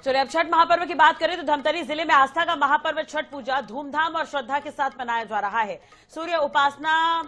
चलिए अब छठ महापर्व की बात करें तो धमतरी जिले में आस्था का महापर्व छठ पूजा धूमधाम और श्रद्धा के साथ मनाया जा रहा है। सूर्य उपासना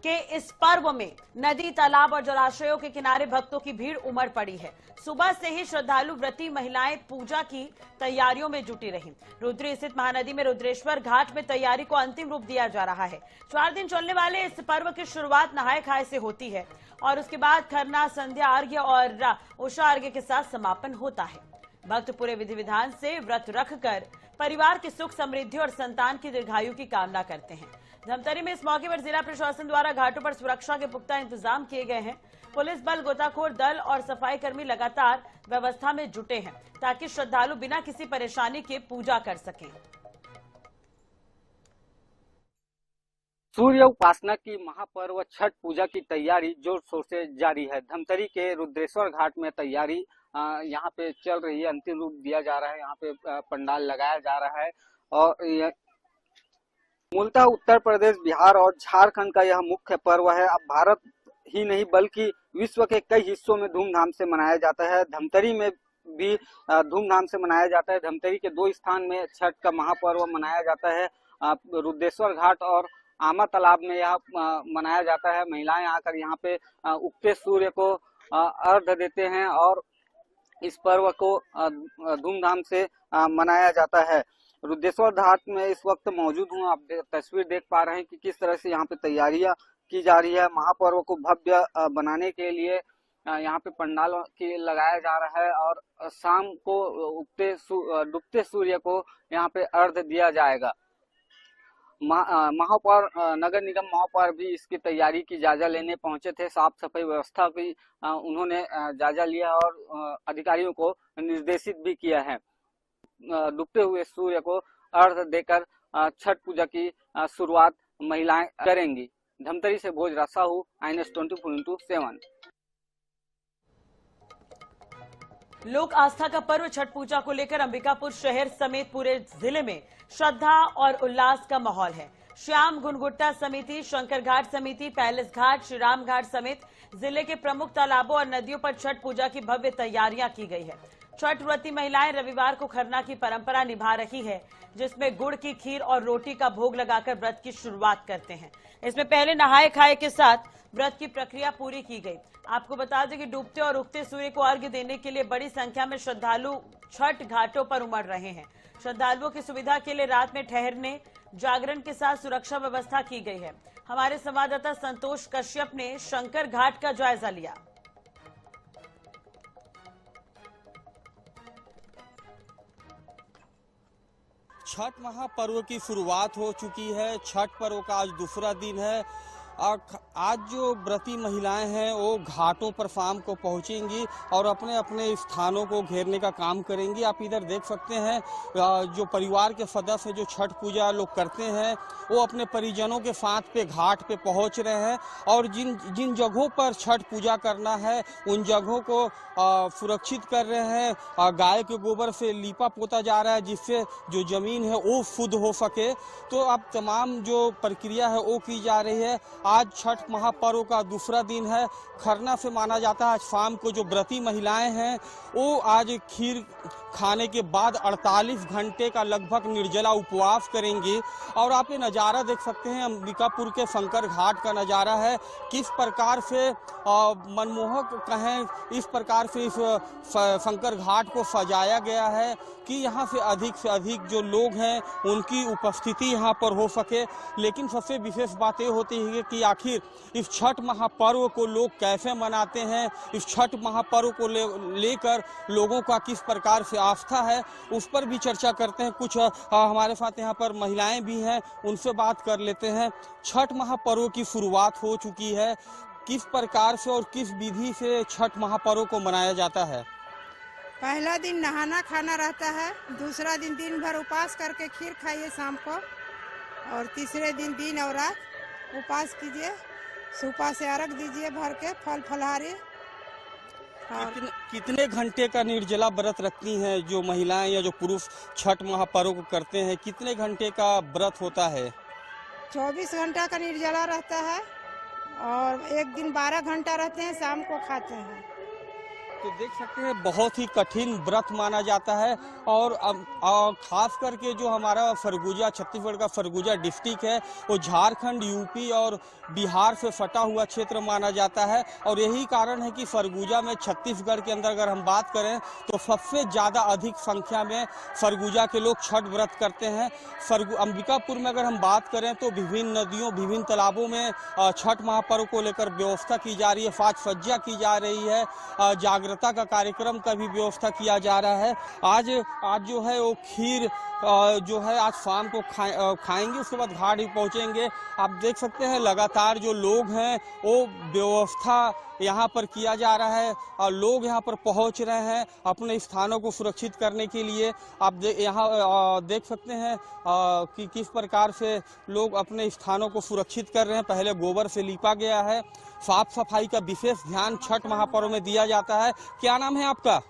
के इस पर्व में नदी, तालाब और जलाशयों के किनारे भक्तों की भीड़ उमड़ पड़ी है। सुबह से ही श्रद्धालु व्रती महिलाएं पूजा की तैयारियों में जुटी रहीं। रुद्री स्थित महानदी में रुद्रेश्वर घाट में तैयारी को अंतिम रूप दिया जा रहा है। 4 दिन चलने वाले इस पर्व की शुरुआत नहाय खाए से होती है और उसके बाद खरना, संध्या अर्घ्य और उषा अर्घ्य के साथ समापन होता है। भक्त पूरे विधि विधान से व्रत रखकर परिवार की सुख समृद्धि और संतान की दीर्घायु की कामना करते हैं। धमतरी में इस मौके पर जिला प्रशासन द्वारा घाटों पर सुरक्षा के पुख्ता इंतजाम किए गए हैं। पुलिस बल, गोताखोर दल और सफाई कर्मी लगातार व्यवस्था में जुटे हैं ताकि श्रद्धालु बिना किसी परेशानी के पूजा कर सकें। सूर्य उपासना की महापर्व छठ पूजा की तैयारी जोर शोर से जारी है। धमतरी के रुद्रेश्वर घाट में तैयारी यहाँ पे चल रही है, अंतिम रूप दिया जा रहा है। यहाँ पे पंडाल लगाया जा रहा है और मूलतः उत्तर प्रदेश, बिहार और झारखंड का यह मुख्य पर्व है। अब भारत ही नहीं बल्कि विश्व के कई हिस्सों में धूमधाम से मनाया जाता है। धमतरी में भी धूमधाम से मनाया जाता है। धमतरी के 2 स्थान में छठ का महापर्व मनाया जाता है। रुद्रेश्वर घाट और आमा तालाब में यह मनाया जाता है। महिलाएं आकर यहाँ पे उगते सूर्य को अर्घ्य देते हैं और इस पर्व को धूमधाम से मनाया जाता है। रुद्रेश्वर घाट में इस वक्त मौजूद हूँ। आप तस्वीर देख पा रहे हैं कि किस तरह से यहाँ पे तैयारियां की जा रही है। महापर्व को भव्य बनाने के लिए यहाँ पे पंडाल की लगाया जा रहा है और शाम को डूबते सूर्य को यहाँ पे अर्घ्य दिया जाएगा। महापौर, नगर निगम महापौर भी इसकी तैयारी की जायजा लेने पहुंचे थे। साफ सफाई व्यवस्था भी उन्होंने जायजा लिया और अधिकारियों को निर्देशित भी किया है। डूबते हुए सूर्य को अर्घ्य देकर छठ पूजा की शुरुआत महिलाएं करेंगी। धमतरी से भोजराज साहू, INS 24x7। लोक आस्था का पर्व छठ पूजा को लेकर अंबिकापुर शहर समेत पूरे जिले में श्रद्धा और उल्लास का माहौल है। श्याम गुनगुट्टा समिति, शंकर घाट समिति, पैलेस घाट, श्री राम घाट समेत जिले के प्रमुख तालाबों और नदियों पर छठ पूजा की भव्य तैयारियां की गई है। छठ व्रती महिलाएं रविवार को खरना की परंपरा निभा रही है, जिसमें गुड़ की खीर और रोटी का भोग लगाकर व्रत की शुरुआत करते हैं। इसमें पहले नहाए खाए के साथ व्रत की प्रक्रिया पूरी की गई। आपको बता दें कि डूबते और उगते सूर्य को अर्घ्य देने के लिए बड़ी संख्या में श्रद्धालु छठ घाटों पर उमड़ रहे हैं। श्रद्धालुओं की सुविधा के लिए रात में ठहरने, जागरण के साथ सुरक्षा व्यवस्था की गई है। हमारे संवाददाता संतोष कश्यप ने शंकर घाट का जायजा लिया। छठ महापर्व की शुरुआत हो चुकी है। छठ पर्व का आज दूसरा दिन है और आज जो व्रती महिलाएं हैं वो घाटों पर शाम को पहुंचेंगी और अपने अपने स्थानों को घेरने का काम करेंगी। आप इधर देख सकते हैं जो परिवार के सदस्य जो छठ पूजा लोग करते हैं वो अपने परिजनों के साथ पे घाट पे पहुंच रहे हैं और जिन जगहों पर छठ पूजा करना है उन जगहों को सुरक्षित कर रहे हैं। गाय के गोबर से लीपा पोता जा रहा है जिससे जो जमीन है वो शुद्ध हो सके। तो अब तमाम जो प्रक्रिया है वो की जा रही है। आज छठ महापर्व का दूसरा दिन है। खरना से माना जाता है आज शाम को जो व्रती महिलाएं हैं वो आज खीर खाने के बाद 48 घंटे का लगभग निर्जला उपवास करेंगी। और आप ये नज़ारा देख सकते हैं, अंबिकापुर के शंकर घाट का नज़ारा है। किस प्रकार से मनमोहक कहें, इस प्रकार से इस शंकर घाट को सजाया गया है कि यहाँ से अधिक जो लोग हैं उनकी उपस्थिति यहाँ पर हो सके। लेकिन सबसे विशेष बात ये होती है कि आखिर इस छठ महापर्व को लोग कैसे मनाते हैं, इस छठ महापर्व को लेकर लोगों का किस प्रकार से आस्था है, उस पर भी चर्चा करते हैं। कुछ हमारे साथ यहाँ पर महिलाएं भी हैं, उनसे बात कर लेते हैं। छठ महापर्व की शुरुआत हो चुकी है, किस प्रकार से और किस विधि से छठ महापर्व को मनाया जाता है? पहला दिन नहाना खाना रहता है, दूसरा दिन दिन भर उपवास करके खीर खाइए शाम को, और तीसरे दिन दिन और रात उपवास कीजिए, सुबह से अर्घ दीजिए भर के फल फलहारी। कितने घंटे का निर्जला व्रत रखती हैं जो महिलाएं या जो पुरुष छठ महापर्व को करते हैं? कितने घंटे का व्रत होता है? 24 घंटा का निर्जला रहता है और एक दिन 12 घंटा रहते हैं, शाम को खाते हैं। तो देख सकते हैं बहुत ही कठिन व्रत माना जाता है और खास करके जो हमारा सरगुजा, छत्तीसगढ़ का सरगुजा डिस्ट्रिक्ट है, वो झारखंड, यूपी और बिहार से सटा हुआ क्षेत्र माना जाता है। और यही कारण है कि सरगुजा में छत्तीसगढ़ के अंदर अगर हम बात करें तो सबसे ज़्यादा अधिक संख्या में सरगुजा के लोग छठ व्रत करते हैं। अंबिकापुर में अगर हम बात करें तो विभिन्न नदियों, विभिन्न तालाबों में छठ महापर्व को लेकर व्यवस्था की जा रही है, साज सज्जा की जा रही है, जागृता का कार्यक्रम का भी व्यवस्था किया जा रहा है। आज जो है वो खीर जो है आज शाम को खाएंगे, उसके बाद घाट ही पहुंचेंगे। आप देख सकते हैं लगातार जो लोग हैं वो व्यवस्था यहाँ पर किया जा रहा है और लोग यहाँ पर पहुंच रहे हैं अपने स्थानों को सुरक्षित करने के लिए। आप यहाँ देख सकते हैं कि किस प्रकार से लोग अपने स्थानों को सुरक्षित कर रहे हैं। पहले गोबर से लीपा गया है, साफ सफाई का विशेष ध्यान छठ महापर्व में दिया जाता है। क्या नाम है आपका?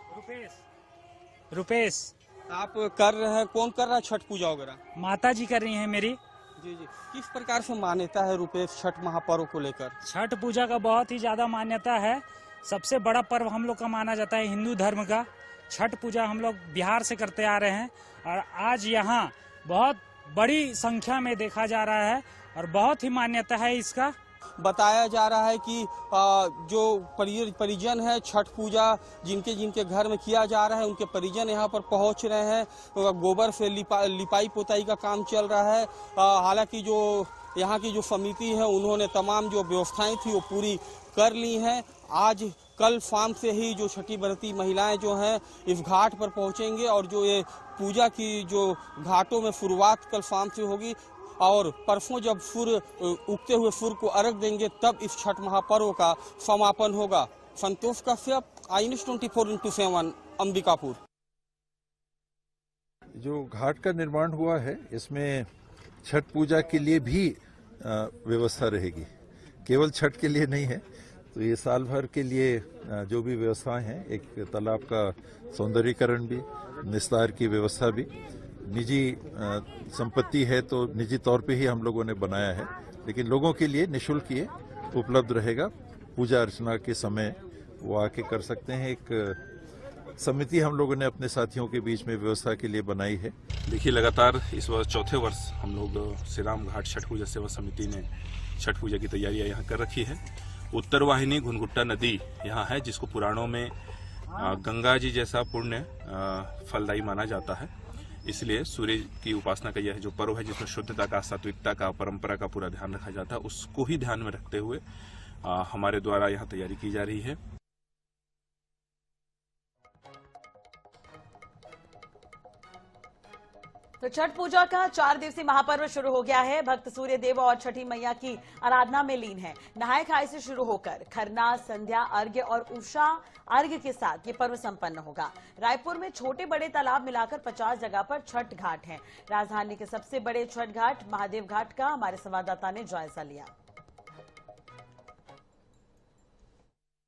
रुपेश। आप कर रहे हैं, कौन कर रहा है छठ पूजा वगैरह? माता जी कर रही हैं मेरी। जी जी, किस प्रकार से मान्यता है रुपेश छठ महापर्व को लेकर? छठ पूजा का बहुत ही ज्यादा मान्यता है। सबसे बड़ा पर्व हम लोग का माना जाता है हिंदू धर्म का। छठ पूजा हम लोग बिहार से करते आ रहे हैं और आज यहाँ बहुत बड़ी संख्या में देखा जा रहा है और बहुत ही मान्यता है इसका। बताया जा रहा है कि जो परिजन है छठ पूजा जिनके घर में किया जा रहा है, उनके परिजन यहाँ पर पहुँच रहे हैं। गोबर से लिपाई पोताई का काम चल रहा है। हालांकि जो यहाँ की जो समिति है उन्होंने तमाम जो व्यवस्थाएं थी वो पूरी कर ली हैं। आज कल शाम से ही जो छठी व्रती महिलाएं जो हैं इस घाट पर पहुँचेंगे और जो ये पूजा की जो घाटों में शुरुआत कल शाम से होगी और परसों जब सूर्य उगते हुए सूर्य को अर्घ देंगे तब इस छठ महापर्व का समापन होगा। संतोष कश्यप, INS 24/7 अंबिकापुर। जो घाट का निर्माण हुआ है इसमें छठ पूजा के लिए भी व्यवस्था रहेगी, केवल छठ के लिए नहीं है। तो ये साल भर के लिए जो भी व्यवस्थाएं हैं, एक तालाब का सौंदर्यीकरण भी, निस्तार की व्यवस्था भी, निजी संपत्ति है तो निजी तौर पे ही हम लोगों ने बनाया है, लेकिन लोगों के लिए निःशुल्क ये उपलब्ध रहेगा। पूजा अर्चना के समय वो आके कर सकते हैं। एक समिति हम लोगों ने अपने साथियों के बीच में व्यवस्था के लिए बनाई है। देखिए, लगातार इस वर्ष चौथे वर्ष हम लोग श्री राम घाट छठ पूजा सेवा समिति ने छठ पूजा की तैयारियां यहाँ कर रखी है। उत्तर वाहिनी घुनघुट्टा नदी यहाँ है, जिसको पुराणों में गंगा जी जैसा पुण्य फलदायी माना जाता है। इसलिए सूर्य की उपासना का यह जो पर्व है, जिसमें शुद्धता का, सात्विकता का, परंपरा का पूरा ध्यान रखा जाता है, उसको ही ध्यान में रखते हुए हमारे द्वारा यहाँ तैयारी की जा रही है। तो छठ पूजा का 4 दिवसीय महापर्व शुरू हो गया है। भक्त सूर्य देव और छठी मैया की आराधना में लीन है। नहाय खाए से शुरू होकर खरना, संध्या अर्घ्य और उषा अर्घ्य के साथ ये पर्व संपन्न होगा। रायपुर में छोटे बड़े तालाब मिलाकर 50 जगह पर छठ घाट हैं। राजधानी के सबसे बड़े छठ घाट महादेव घाट का हमारे संवाददाता ने जायजा लिया।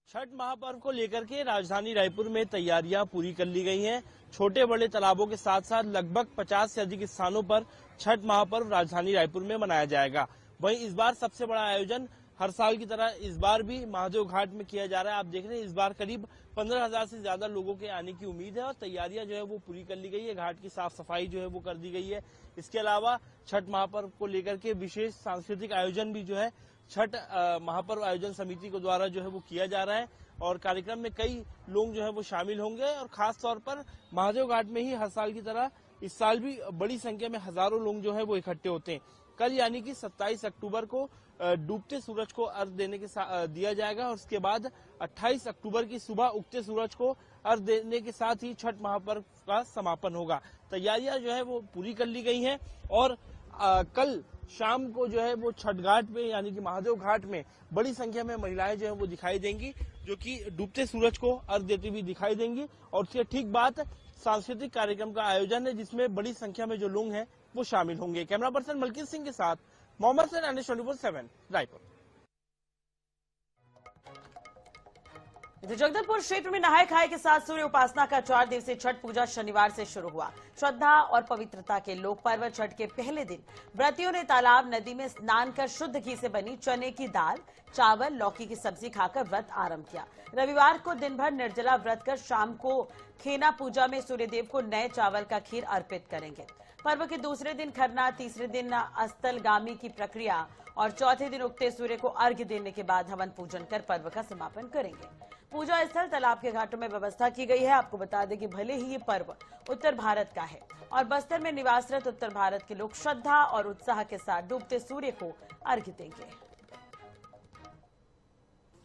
छठ महापर्व को लेकर के राजधानी रायपुर में तैयारियां पूरी कर ली गई हैं। छोटे बड़े तालाबों के साथ साथ लगभग 50 से अधिक स्थानों पर छठ महापर्व राजधानी रायपुर में मनाया जाएगा। वहीं इस बार सबसे बड़ा आयोजन हर साल की तरह इस बार भी महादेव घाट में किया जा रहा है। आप देख रहे हैं इस बार करीब 15,000 से ज्यादा लोगों के आने की उम्मीद है और तैयारियां जो है वो पूरी कर ली गई है। घाट की साफ सफाई जो है वो कर दी गई है। इसके अलावा छठ महापर्व को लेकर के विशेष सांस्कृतिक आयोजन भी जो है छठ महापर्व आयोजन समिति के द्वारा जो है वो किया जा रहा है और कार्यक्रम में कई लोग जो है वो शामिल होंगे और खास तौर पर महादेव घाट में ही हर साल की तरह इस साल भी बड़ी संख्या में हजारों लोग जो है वो इकट्ठे होते हैं। कल यानी कि 27 अक्टूबर को डूबते सूरज को अर्घ देने के दिया जाएगा और उसके बाद 28 अक्टूबर की सुबह उगते सूरज को अर्घ देने के साथ ही छठ महापर्व का समापन होगा। तैयारियां जो है वो पूरी कर ली गई हैं और कल शाम को जो है वो छठ घाट में यानी कि महादेव घाट में बड़ी संख्या में महिलाएं जो है वो दिखाई देंगी, जो कि डूबते सूरज को अर्घ देती हुई दिखाई देंगी। और उसके ठीक बाद सांस्कृतिक कार्यक्रम का आयोजन है, जिसमें बड़ी संख्या में जो लोग हैं वो शामिल होंगे। कैमरा पर्सन मलकीत सिंह के साथ मोहम्मद सैन, INS 24/7 रायपुर। तो जगदलपुर क्षेत्र में नहाय खाए के साथ सूर्य उपासना का 4 दिवसीय छठ पूजा शनिवार से शुरू हुआ। श्रद्धा और पवित्रता के लोक पर्व छठ के पहले दिन व्रतियों ने तालाब नदी में स्नान कर शुद्ध घी से बनी चने की दाल, चावल, लौकी की सब्जी खाकर व्रत आरंभ किया। रविवार को दिन भर निर्जला व्रत कर शाम को खेना पूजा में सूर्यदेव को नए चावल का खीर अर्पित करेंगे। पर्व के दूसरे दिन खरना, तीसरे दिन अस्तलगामी की प्रक्रिया और चौथे दिन उगते सूर्य को अर्घ्य देने के बाद हवन पूजन कर पर्व का समापन करेंगे। पूजा स्थल तालाब के घाटों में व्यवस्था की गई है। आपको बता दें कि भले ही ये पर्व उत्तर भारत का है और बस्तर में निवासरत उत्तर भारत के लोग श्रद्धा और उत्साह के साथ डूबते सूर्य को अर्घ्य देंगे।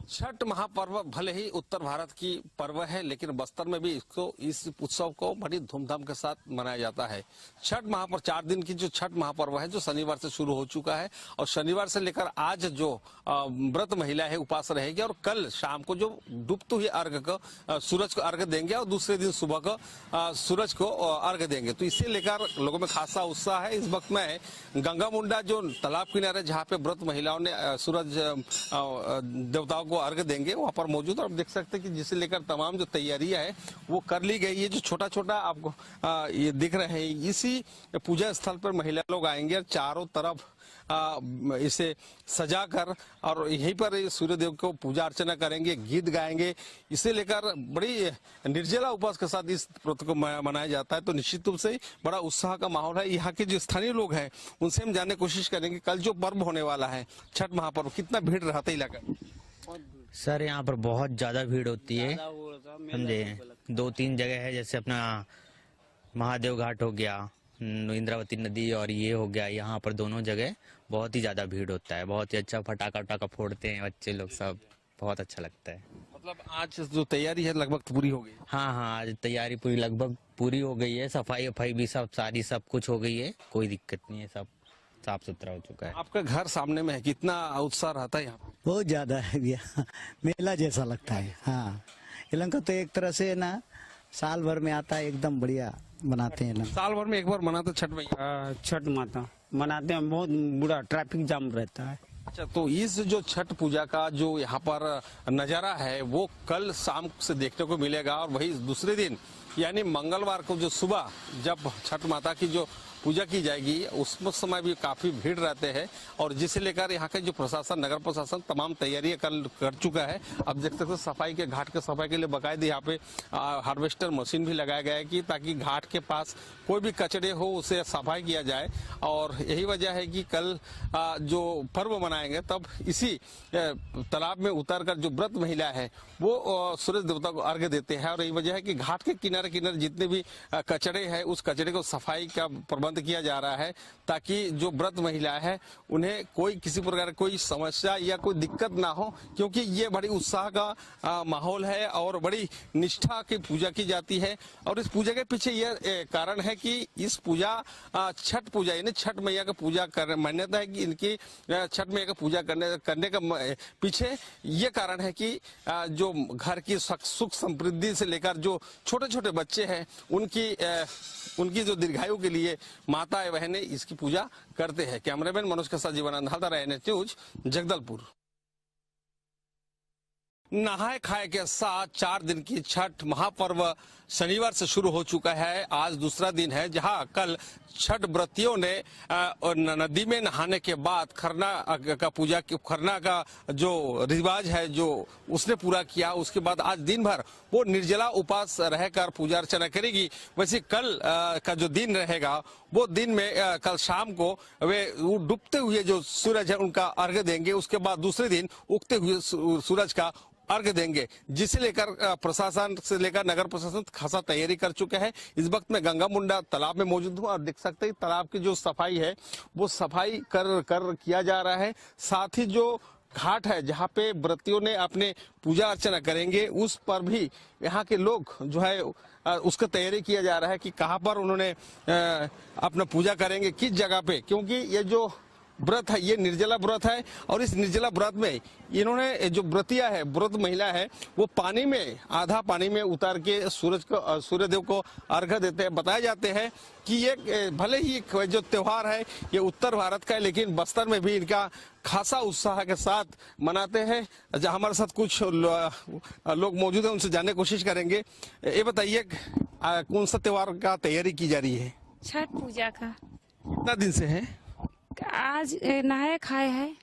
छठ महापर्व भले ही उत्तर भारत की पर्व है, लेकिन बस्तर में भी इस उत्सव को बड़ी धूमधाम के साथ मनाया जाता है। छठ महापर्व 4 दिन की जो छठ महापर्व है जो शनिवार से शुरू हो चुका है और शनिवार से लेकर आज जो व्रत महिला है उपास रहेगी और कल शाम को जो डूबते हुए अर्घ को सूरज को अर्घ देंगे और दूसरे दिन सुबह को सूरज को अर्घ देंगे। तो इसे लेकर लोगों में खासा उत्साह है। इस वक्त में गंगा मुंडा जो तालाब किनारे जहाँ पे व्रत महिलाओं ने सूरज देवताओं को अर्घ देंगे वहां पर मौजूद। और आप देख सकते हैं कि जिसे लेकर तमाम जो तैयारियां है वो कर ली गई है। जो छोटा छोटा आपको ये दिख रहे हैं, इसी पूजा स्थल पर महिला लोग आएंगे और चारों तरफ इसे सजाकर और यहीं पर सूर्यदेव को पूजा अर्चना करेंगे, गीत गाएंगे। इसे लेकर बड़ी निर्जला उपवास के साथ इस व्रत को मनाया जाता है। तो निश्चित रूप से बड़ा उत्साह का माहौल है। यहाँ के जो स्थानीय लोग हैं उनसे हम जानने की कोशिश करेंगे कल जो पर्व होने वाला है छठ महापर्व, कितना भीड़ रहता है इलाका? सर यहाँ पर बहुत ज्यादा भीड़ होती है, समझे। 2-3 जगह है, जैसे अपना महादेव घाट हो गया, इंद्रावती नदी और ये हो गया, यहाँ पर दोनों जगह बहुत ही ज्यादा भीड़ होता है। बहुत ही अच्छा फटाका वटाका फोड़ते हैं बच्चे लोग, सब बहुत अच्छा लगता है। मतलब आज जो तैयारी है लगभग पूरी हो गई? हाँ, आज तैयारी पूरी लगभग पूरी हो गई है। सफाई वफाई भी सब कुछ हो गई है, कोई दिक्कत नहीं है, सब साफ सुथरा हो चुका है। आपका घर सामने में है, कितना उत्साह रहता है यहाँ? बहुत ज्यादा है भैया, मेला जैसा लगता है। हाँ, इलाका तो एक तरह से ना साल भर में आता है, एकदम बढ़िया मनाते हैं ना। साल भर में एक बार मनाते छठ मैया? छठ माता मनाते हैं, बहुत बुरा ट्रैफिक जाम रहता है। अच्छा, तो इस जो छठ पूजा का जो यहाँ पर नजारा है वो कल शाम से देखने को मिलेगा और वही दूसरे दिन यानी मंगलवार को जो सुबह जब छठ माता की जो पूजा की जाएगी उस समय भी काफी भीड़ रहते हैं और जिसे लेकर यहाँ के जो प्रशासन, नगर प्रशासन तमाम तैयारियां कर चुका है। अब देख सकते हैं सफाई के घाट के सफाई के लिए बाकायदे यहाँ पे हार्वेस्टर मशीन भी लगाया गया है कि ताकि घाट के पास कोई भी कचरे हो उसे सफाई किया जाए। और यही वजह है कि कल जो पर्व मनाएंगे तब इसी तालाब में उतर कर जो व्रत महिला है वो सूरज देवता को अर्घ्य देते हैं। और यही वजह है कि घाट के किनारे जितने भी कचरे हैं उस कचरे को सफाई का प्रबंध किया जा रहा है ताकि जो व्रत महिला है उन्हें कोई किसी प्रकार कोई समस्या या कोई दिक्कत ना हो, क्योंकि ये बड़ी उत्साह का माहौल है और बड़ी निष्ठा की पूजा की जाती है। और इस पूजा के पीछे यह कारण है कि इस पूजा छठ पूजा यानी छठ मैया का पूजा कर मान्यता है कि इनकी छठ मैया का पूजा करने का पीछे ये कारण है कि जो घर की सुख समृद्धि से लेकर जो छोटे छोटे बच्चे हैं उनकी जो दीर्घायु के लिए माता एवं बहनें इसकी पूजा करते हैं। कैमरामैन मनोज के साथ जीवनानंद हल्दार, NH न्यूज, जगदलपुर। नहाय खाए के साथ 4 दिन की छठ महापर्व शनिवार से शुरू हो चुका है। आज दूसरा दिन है जहां कल छठ व्रतियों ने नदी में नहाने के बाद खरना का जो रिवाज है जो उसने पूरा किया। उसके बाद आज दिन भर वो निर्जला उपास रहकर पूजा अर्चना करेगी। वैसे कल का जो दिन रहेगा वो दिन में कल शाम को वे डूबते हुए जो सूरज है उनका अर्घ्य देंगे। उसके बाद दूसरे दिन उगते हुए सूरज का अर्घ देंगे, जिसे लेकर प्रशासन से लेकर नगर प्रशासन खासा तैयारी कर चुका है। इस वक्त में गंगा मुंडा तालाब में मौजूद हूँ और देख सकते हैं तालाब की जो सफाई है वो सफाई कर किया जा रहा है। साथ ही जो घाट है जहाँ पे व्रतियों ने अपने पूजा अर्चना करेंगे उस पर भी यहाँ के लोग जो है उसका तैयारी किया जा रहा है कि कहाँ पर उन्होंने अपना पूजा करेंगे, किस जगह पे, क्योंकि ये जो व्रत है, ये निर्जला व्रत है। और इस निर्जला व्रत में इन्होंने जो व्रतिया है, व्रत महिला है, वो पानी में, आधा पानी में उतार के सूर्यदेव को अर्घ्य देते हैं। बताया जाते हैं कि ये भले ही जो त्योहार है ये उत्तर भारत का है, लेकिन बस्तर में भी इनका खासा उत्साह के साथ मनाते हैं। जहाँ हमारे साथ कुछ लोग मौजूद हैं, उनसे जानने की कोशिश करेंगे। ये बताइए कौन सा त्योहार का तैयारी की जा रही है? छठ पूजा का। कितना दिन से है? आज नहाए खाए है,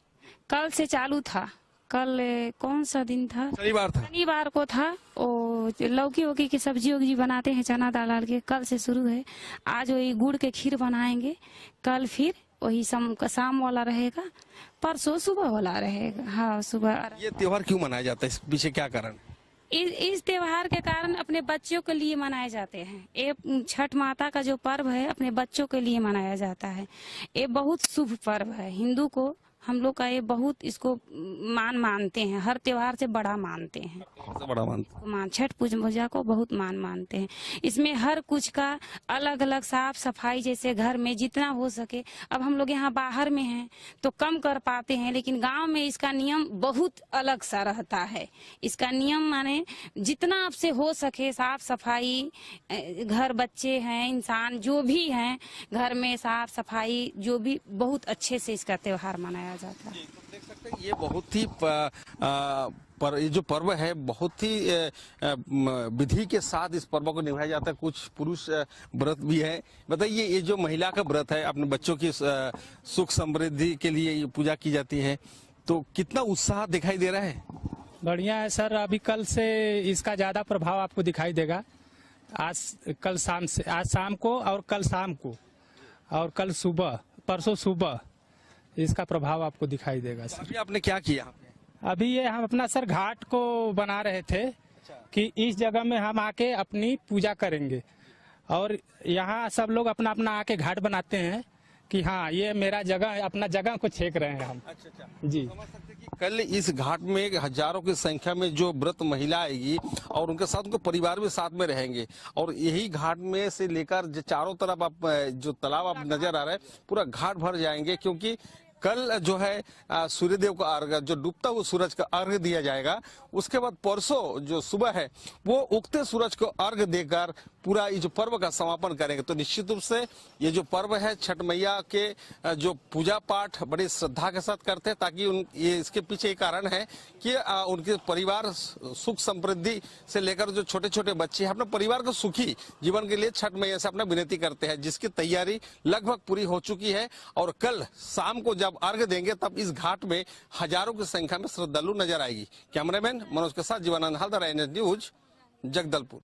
कल से चालू था। कल कौन सा दिन था? शनिवार था। शनिवार को था। ओ लौकी वोकी की सब्जी वब्जी बनाते हैं चना दाल डाल के, कल से शुरू है। आज वही गुड़ के खीर बनाएंगे, कल फिर वही शाम वाला रहेगा, परसों सुबह वाला रहेगा। हाँ सुबह। ये त्योहार क्यों मनाया जाता है, इस पीछे क्या कारण? इस त्योहार के कारण अपने बच्चों के लिए मनाए जाते हैं। ये छठ माता का जो पर्व है अपने बच्चों के लिए मनाया जाता है। ये बहुत शुभ पर्व है। हिंदू को हम लोग का ये बहुत इसको मानते हैं, हर त्योहार से बड़ा मानते हैं। बड़ा मानते छठ पूजा को बहुत मानते हैं। इसमें हर कुछ का अलग अलग साफ सफाई, जैसे घर में जितना हो सके। अब हम लोग यहाँ बाहर में हैं तो कम कर पाते हैं, लेकिन गांव में इसका नियम बहुत अलग सा रहता है। इसका नियम माने जितना आपसे हो सके साफ सफाई, घर बच्चे हैं, इंसान जो भी हैं, घर में साफ सफाई, जो भी बहुत अच्छे से इसका त्योहार मनाया जाता है। देख सकते हैं ये बहुत ही पर ये जो पर्व है बहुत ही विधि के साथ इस पर्व को निभाया जाता है। कुछ पुरुष व्रत भी है। बताइए ये जो महिला का व्रत है, अपने बच्चों की सुख समृद्धि के लिए ये पूजा की जाती है, तो कितना उत्साह दिखाई दे रहा है? बढ़िया है सर। अभी कल से इसका ज्यादा प्रभाव आपको दिखाई देगा। आज शाम को और कल शाम को और कल सुबह, परसों सुबह इसका प्रभाव आपको दिखाई देगा सर। अभी आपने क्या किया? अभी ये हम अपना सर घाट को बना रहे थे कि इस जगह में हम आके अपनी पूजा करेंगे, और यहाँ सब लोग अपना अपना आके घाट बनाते हैं कि हाँ ये मेरा जगह है, अपना जगह को छेक रहे हैं हम। अच्छा जी। कल इस घाट में हजारों की संख्या में जो व्रत महिला आएगी और उनके साथ उनके परिवार भी साथ में रहेंगे, और यही घाट में से लेकर जो चारों तरफ आप जो तालाब आप नजर आ रहा है पूरा घाट भर जाएंगे, क्योंकि कल जो है सूर्यदेव का अर्घ्य, जो डूबता हुआ सूरज का अर्घ्य दिया जाएगा। उसके बाद परसों जो सुबह है वो उगते सूरज को अर्घ्य देकर पूरा ये जो पर्व का समापन करेंगे। तो निश्चित रूप से ये जो पर्व है छठ मैया के जो पूजा पाठ बड़ी श्रद्धा के साथ करते हैं, ताकि ये इसके पीछे एक कारण है कि उनके परिवार सुख समृद्धि से लेकर जो छोटे छोटे बच्चे हैं अपने परिवार को सुखी जीवन के लिए छठ मैया से अपना विनती करते हैं, जिसकी तैयारी लगभग पूरी हो चुकी है। और कल शाम को जब अर्घ्य देंगे तब इस घाट में हजारों की संख्या में श्रद्धालु नजर आएगी। कैमरामैन मनोज के साथ जीवानंद हालदार, NH न्यूज, जगदलपुर।